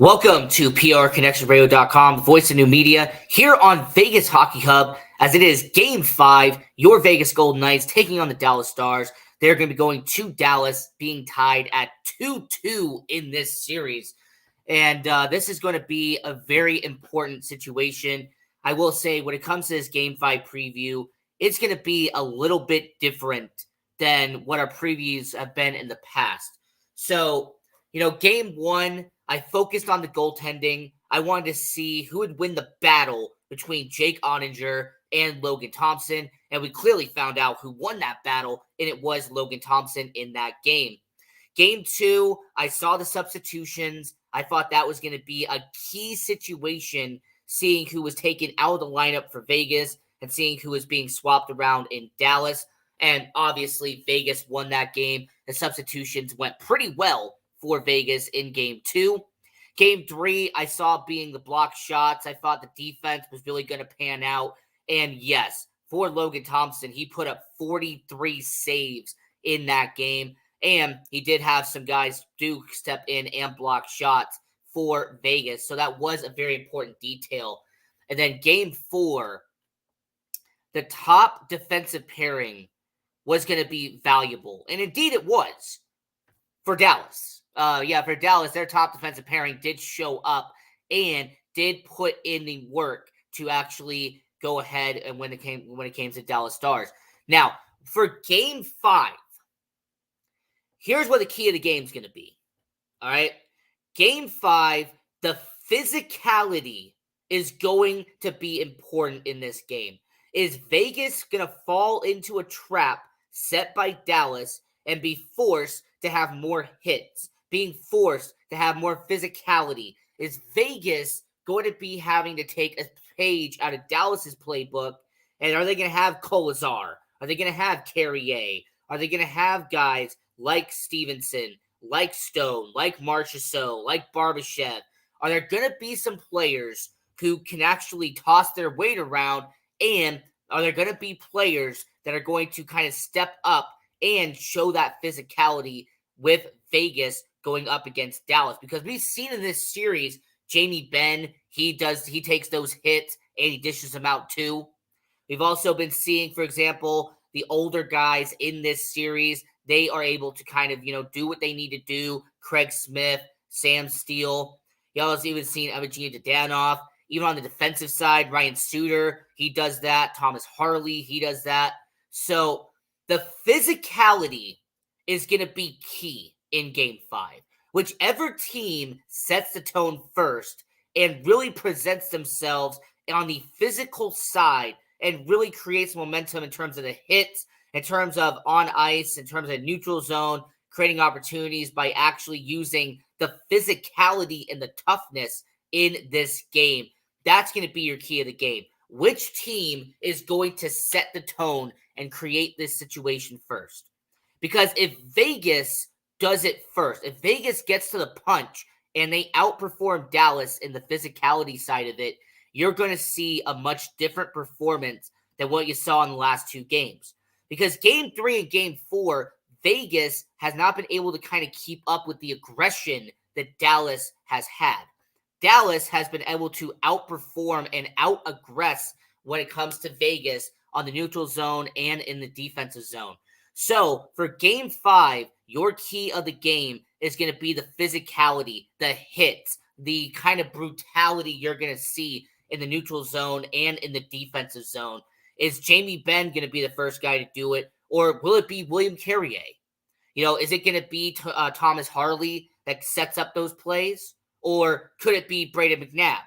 Welcome to PRConnectionRadio.com, the voice of new media, here on Vegas Hockey Hub, as it is Game 5, your Vegas Golden Knights taking on the Dallas Stars. They're going to be going to Dallas, being tied at 2-2 in this series. And this is going to be a very important situation. I will say, when it comes to this Game 5 preview, it's going to be a little bit different than what our previews have been in the past. So, Game 1, I focused on the goaltending. I wanted to see who would win the battle between Jake Oettinger and Logan Thompson, and we clearly found out who won that battle, and it was Logan Thompson in that game. Game 2, I saw the substitutions. I thought that was going to be a key situation, seeing who was taken out of the lineup for Vegas and seeing who was being swapped around in Dallas. And obviously, Vegas won that game. The substitutions went pretty well for Vegas in Game 2. Game 3, I saw being the block shots. I thought the defense was really going to pan out. And yes, for Logan Thompson, he put up 43 saves in that game. And he did have some guys do step in and block shots for Vegas. So that was a very important detail. And then Game 4, the top defensive pairing was going to be valuable. And indeed it was for Dallas. For Dallas, their top defensive pairing did show up and did put in the work to actually go ahead and when it came to Dallas Stars. Now, for Game 5, here's what the key of the game is going to be. All right? Game 5, the physicality is going to be important in this game. Is Vegas going to fall into a trap set by Dallas and be forced to have more hits, being forced to have more physicality? Is Vegas going to be having to take a page out of Dallas's playbook? And are they going to have Kolazar? Are they going to have Carrier? Are they going to have guys like Stevenson, like Stone, like Marchessault, like Barbashev? Are there going to be some players who can actually toss their weight around? And are there going to be players that are going to kind of step up and show that physicality with Vegas going up against Dallas? Because we've seen in this series, Jamie Benn, he takes those hits and he dishes them out too. We've also been seeing, for example, the older guys in this series, they are able to kind of, do what they need to do. Craig Smith, Sam Steele. Y'all have even seen Evgeny Dadonov. Even on the defensive side, Ryan Suter, he does that. Thomas Harley, he does that. So the physicality is going to be key in Game 5. Whichever team sets the tone first and really presents themselves on the physical side and really creates momentum in terms of the hits, in terms of on ice, in terms of neutral zone, creating opportunities by actually using the physicality and the toughness in this game. That's going to be your key of the game. Which team is going to set the tone and create this situation first? Because if Vegas does it first, if Vegas gets to the punch and they outperform Dallas in the physicality side of it, you're going to see a much different performance than what you saw in the last two games. Because Game 3 and Game 4, Vegas has not been able to kind of keep up with the aggression that Dallas has had. Dallas has been able to outperform and out-aggress when it comes to Vegas on the neutral zone and in the defensive zone. So for Game 5, your key of the game is going to be the physicality, the hits, the kind of brutality you're going to see in the neutral zone and in the defensive zone. Is Jamie Benn going to be the first guy to do it, or will it be William Carrier? Is it going to be Thomas Harley that sets up those plays? Or could it be Brayden McNabb?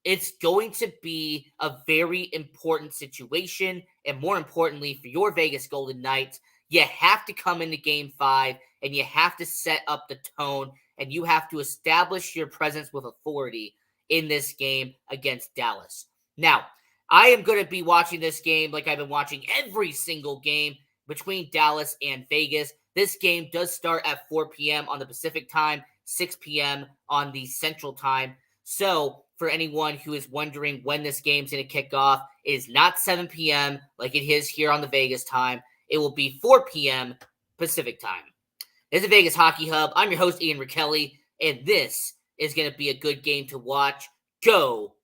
It's going to be a very important situation. And more importantly, for your Vegas Golden Knights, you have to come into Game 5 and you have to set up the tone and you have to establish your presence with authority in this game against Dallas. Now, I am going to be watching this game like I've been watching every single game between Dallas and Vegas. This game does start at 4 p.m. on the Pacific time, 6 p.m. on the Central time. So for anyone who is wondering when this game's going to kick off, it is not 7 p.m. like it is here on the Vegas time. It will be 4 p.m. Pacific time. This is Vegas Hockey Hub. I'm your host, Ian Rakelli, and this is going to be a good game to watch. Go